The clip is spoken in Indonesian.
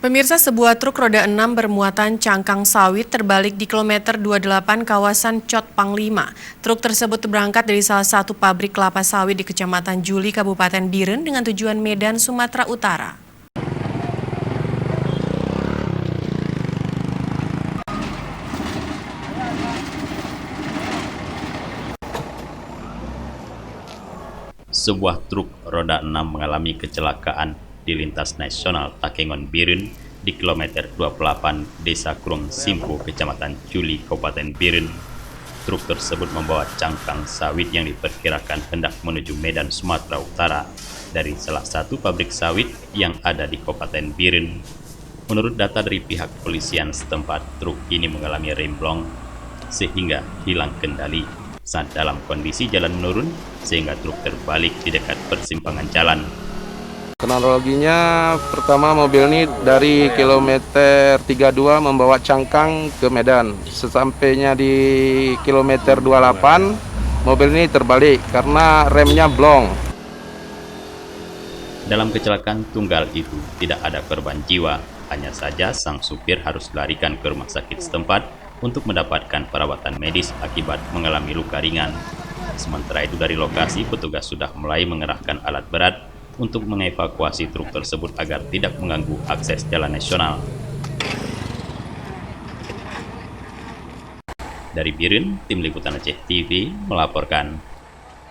Pemirsa, sebuah truk roda 6 bermuatan cangkang sawit terbalik di kilometer 28 kawasan Cot Panglima. Truk tersebut berangkat dari salah satu pabrik kelapa sawit di Kecamatan Juli, Kabupaten Biren dengan tujuan Medan, Sumatera Utara. Sebuah truk roda 6 mengalami kecelakaan di lintas nasional Takengon Biren di kilometer 28 Desa Krung Simpu, Kecamatan Juli, Kabupaten Biren. Truk tersebut membawa cangkang sawit yang diperkirakan hendak menuju Medan, Sumatera Utara dari salah satu pabrik sawit yang ada di Kabupaten Biren. Menurut data dari pihak kepolisian setempat, truk ini mengalami remblong sehingga hilang kendali saat dalam kondisi jalan menurun sehingga truk terbalik di dekat persimpangan jalan. Kronologinya, pertama mobil ini dari kilometer 32 membawa cangkang ke Medan. Sesampainya di kilometer 28, mobil ini terbalik karena remnya blong. Dalam kecelakaan tunggal itu tidak ada korban jiwa, hanya saja sang supir harus dilarikan ke rumah sakit setempat untuk mendapatkan perawatan medis akibat mengalami luka ringan. Sementara itu dari lokasi petugas sudah mulai mengerahkan alat berat untuk mengevakuasi truk tersebut agar tidak mengganggu akses jalan nasional. Dari Biren, Tim Liputan Aceh TV melaporkan.